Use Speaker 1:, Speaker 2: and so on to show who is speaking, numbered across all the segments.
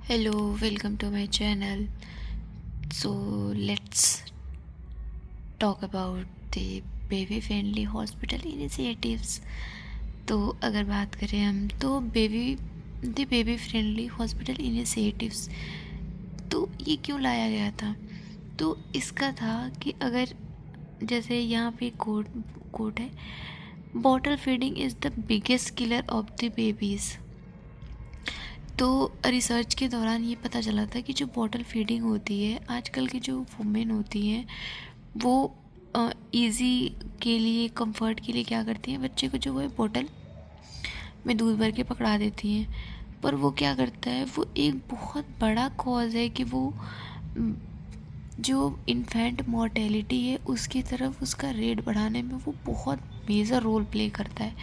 Speaker 1: Hello, welcome to my channel. So let's talk about the baby friendly hospital initiatives. तो अगर बात करें हम तो बेबी फ्रेंडली हॉस्पिटल इनिशिएटिव्स, तो ये क्यों लाया गया था? तो इसका था कि अगर जैसे यहाँ पे कोट है, bottle feeding is the biggest killer of the babies. तो रिसर्च के दौरान ये पता चला था कि जो बॉटल फीडिंग होती है, आजकल की जो वुमेन होती हैं वो इजी के लिए, कंफर्ट के लिए क्या करती हैं, बच्चे को जो वो बॉटल में दूध भर के पकड़ा देती हैं। पर वो क्या करता है, वो एक बहुत बड़ा कॉज है कि वो जो इन्फेंट मोर्टेलिटी है उसकी तरफ उसका रेट बढ़ाने में वो बहुत मेजर रोल प्ले करता है।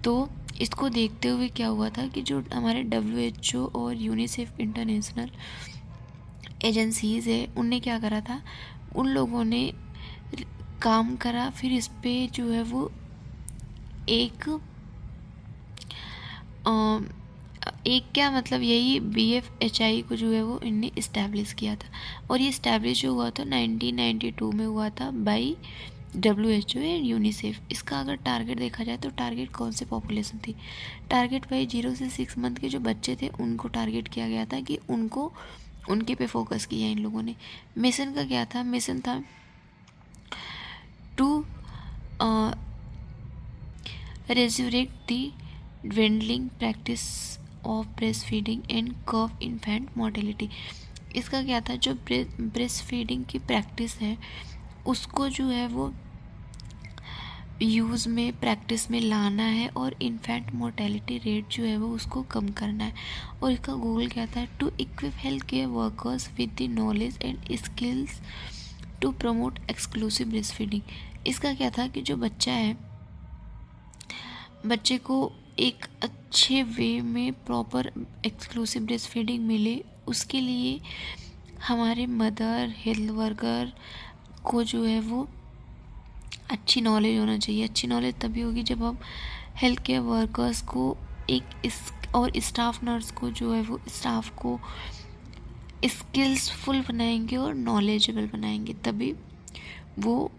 Speaker 1: तो इसको देखते हुए क्या हुआ था कि जो हमारे WHO और यूनिसेफ इंटरनेशनल एजेंसीज़ है, उनने क्या करा था, उन लोगों ने काम करा। फिर इस पे जो है वो एक क्या मतलब यही BFHI को जो है वो इनने इस्टेब्लिश किया था। और ये इस्टेब्लिश जो हुआ था 1992 में हुआ था बाई WHO एंड यूनिसेफ। इसका अगर टारगेट देखा जाए तो टारगेट कौन से पॉपुलेशन थी, टारगेट भाई 0 से 6 मंथ के जो बच्चे थे उनको टारगेट किया गया था कि उनको उनके पे फोकस किया इन लोगों ने। मिशन का क्या था, मिशन था to resurrect the dwindling practice of breastfeeding and curb infant mortality। इसका क्या था, जो ब्रेस्ट फीडिंग की प्रैक्टिस है उसको जो है वो यूज़ में, प्रैक्टिस में लाना है और इन्फेंट मोर्टेलिटी रेट जो है वो उसको कम करना है। और इसका गोल क्या था, to equip health care workers with the knowledge and skills to promote exclusive breast feeding. इसका क्या था कि जो बच्चा है, बच्चे को एक अच्छे वे में प्रॉपर एक्सक्लूसिव ब्रेस्ट फीडिंग मिले, उसके लिए हमारे मदर हेल्थ वर्कर को जो है वो अच्छी नॉलेज होना चाहिए। अच्छी नॉलेज तभी होगी जब हम हेल्थ केयर वर्कर्स को और स्टाफ नर्स को जो है वो स्टाफ को स्किल्सफुल बनाएंगे और नॉलेजेबल बनाएंगे, तभी वो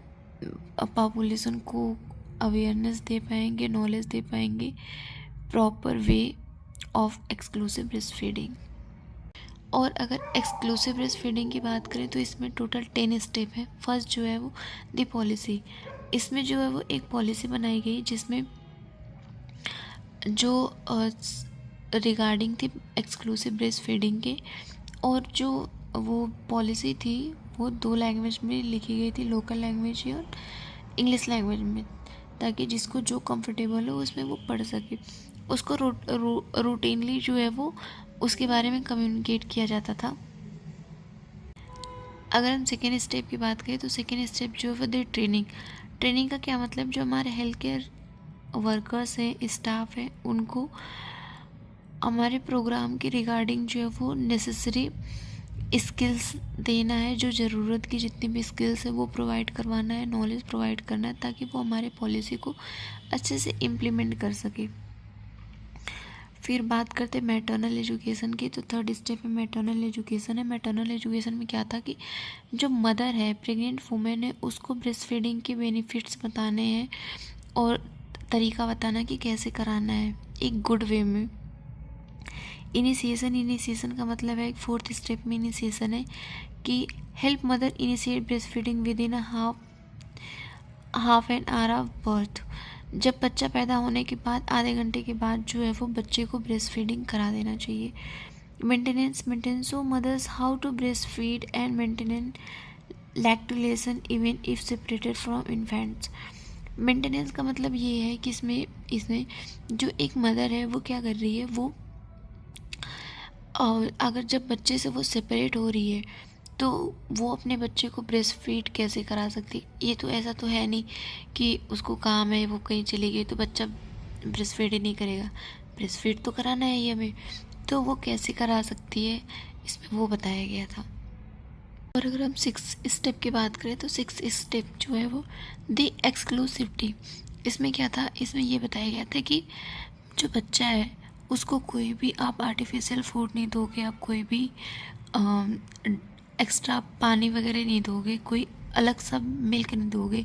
Speaker 1: पॉपुलेशन को अवेयरनेस दे पाएंगे, नॉलेज दे पाएंगे, proper way of exclusive breast feeding. और अगर एक्सक्लूसिव ब्रेस्ट फीडिंग की बात करें तो इसमें टोटल 10 स्टेप है। फर्स्ट जो है वो दी पॉलिसी, इसमें जो है वो एक पॉलिसी बनाई गई जिसमें जो रिगार्डिंग थी एक्सक्लूसिव ब्रेस्ट फीडिंग के, और जो वो पॉलिसी थी वो 2 लैंग्वेज में लिखी गई थी, लोकल लैंग्वेज और इंग्लिश लैंग्वेज में, ताकि जिसको जो कंफर्टेबल हो उसमें वो पढ़ सके। उसको रूटीनली जो है वो उसके बारे में कम्युनिकेट किया जाता था। अगर हम सेकेंड स्टेप की बात करें तो सेकेंड स्टेप जो है वो ट्रेनिंग। ट्रेनिंग का क्या मतलब, जो हमारे हेल्थ केयर वर्कर्स हैं, स्टाफ हैं, उनको हमारे प्रोग्राम के रिगार्डिंग जो है वो नेसेसरी स्किल्स देना है, जो ज़रूरत की जितनी भी स्किल्स है वो प्रोवाइड करवाना है, नॉलेज प्रोवाइड करना है, ताकि वो हमारे पॉलिसी को अच्छे से इम्प्लीमेंट कर सके। फिर बात करते हैं मैटरनल एजुकेशन की, तो थर्ड स्टेप में मैटरनल एजुकेशन है। मैटरनल एजुकेशन में क्या था कि जो मदर है, प्रेग्नेंट वुमेन है, उसको ब्रेस्ट फीडिंग के बेनिफिट्स बताने हैं और तरीका बताना कि कैसे कराना है एक गुड वे में। इनिशिएशन का मतलब है, फोर्थ स्टेप में इनिशिएशन है कि help mother initiate breast feeding with in half an hour of birth. जब बच्चा पैदा होने के बाद आधे घंटे के बाद जो है वो बच्चे को ब्रेस्ट फीडिंग करा देना चाहिए। Maintenance of mothers how to breast feed and maintenance lactation even if separated from infants. Maintenance का मतलब ये है कि इसमें जो एक मदर है वो क्या कर रही है, वो अगर जब बच्चे से वो सेपरेट हो रही है तो वो अपने बच्चे को ब्रेस्ट फीड कैसे करा सकती। ये तो ऐसा तो है नहीं कि उसको काम है, वो कहीं चली गई तो बच्चा ब्रेस्ट फीड ही नहीं करेगा, ब्रेस्ट फीड तो कराना है ये हमें, तो वो कैसे करा सकती है, इसमें वो बताया गया था। और अगर हम 6 स्टेप की बात करें तो 6 स्टेप जो है वो दी एक्सक्लूसिविटी। इसमें क्या था, इसमें ये बताया गया था कि जो बच्चा है उसको कोई भी आप आर्टिफिशियल फूड नहीं दोगे, आप कोई भी एक्स्ट्रा पानी वगैरह नहीं दोगे, कोई अलग सा मिल्क नहीं दोगे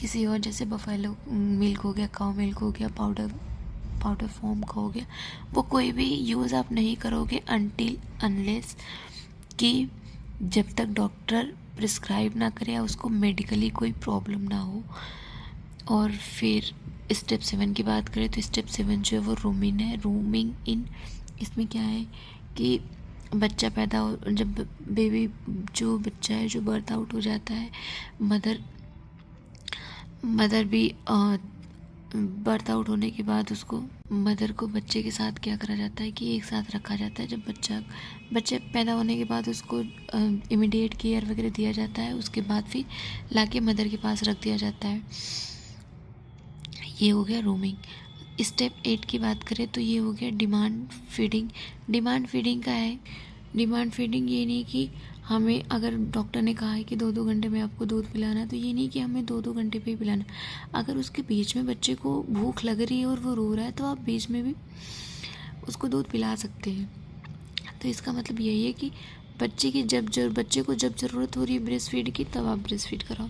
Speaker 1: किसी और, जैसे बफेलो मिल्क हो गया, काऊ मिल्क हो गया, पाउडर फॉर्म का हो गया, वो कोई भी यूज़ आप नहीं करोगे अनटिल अनलेस कि जब तक डॉक्टर प्रिस्क्राइब ना करे या उसको मेडिकली कोई प्रॉब्लम ना हो। और फिर स्टेप 7 की बात करें तो स्टेप 7 जो है वो रूमिंग इन। इसमें क्या है कि बच्चा पैदा हो, जब बेबी जो बच्चा है जो बर्थ आउट हो जाता है, मदर भी बर्थ आउट होने के बाद उसको मदर को बच्चे के साथ क्या करा जाता है कि एक साथ रखा जाता है। जब बच्चे पैदा होने के बाद उसको इमीडिएट केयर वगैरह दिया जाता है, उसके बाद फिर लाके मदर के पास रख दिया जाता है। ये हो गया रूमिंग। स्टेप 8 की बात करें तो ये हो गया डिमांड फीडिंग। डिमांड फीडिंग का है, डिमांड फीडिंग ये नहीं कि हमें अगर डॉक्टर ने कहा है कि 2-2 घंटे में आपको दूध पिलाना है, तो ये नहीं कि हमें 2-2 घंटे पे ही पिलाना। अगर उसके बीच में बच्चे को भूख लग रही है और वो रो रहा है, तो आप बीच में भी उसको दूध पिला सकते हैं। तो इसका मतलब यही है कि बच्चे को जब ज़रूरत हो रही है ब्रेस्ट फीड की, तब आप ब्रेस्ट फीड कराओ।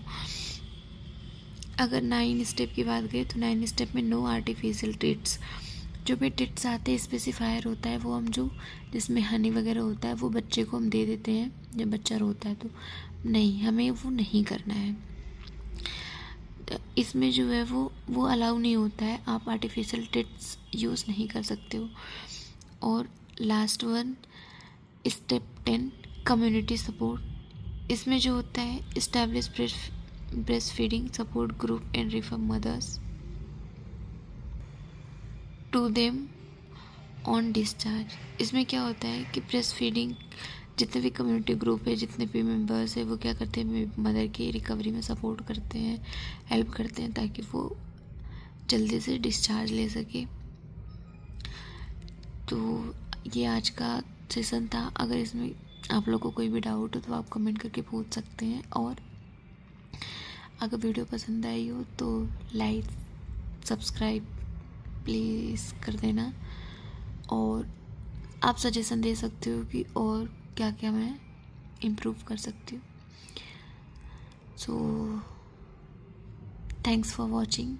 Speaker 1: अगर 9 स्टेप की बात करें तो 9 स्टेप में नो आर्टिफिशियल ट्रीट्स। जो भी ट्रीट्स आते हैं स्पेसिफायर होता है, वो हम जो जिसमें हनी वगैरह होता है वो बच्चे को हम दे देते हैं जब बच्चा रोता है। तो नहीं, हमें वो नहीं करना है। इसमें जो है वो अलाउ नहीं होता है, आप आर्टिफिशियल ट्रीट्स यूज़ नहीं कर सकते हो। और last one step 10 community support. इसमें जो होता है establish breast feeding support group and refer mothers to them on discharge. इसमें क्या होता है कि ब्रेस्ट फीडिंग जितने भी कम्युनिटी ग्रुप है, जितने भी मेंबर्स है, वो क्या करते हैं, मदर की रिकवरी में सपोर्ट करते हैं, हेल्प करते हैं, ताकि वो जल्दी से डिस्चार्ज ले सके। तो ये आज का सेशन था। अगर इसमें आप लोगों को कोई भी डाउट हो तो आप कमेंट करके पूछ सकते हैं। और अगर वीडियो पसंद आई हो तो लाइक सब्सक्राइब प्लीज़ कर देना। और आप सजेशन दे सकते हो कि और क्या क्या मैं इम्प्रूव कर सकती हूँ। So thanks for watching.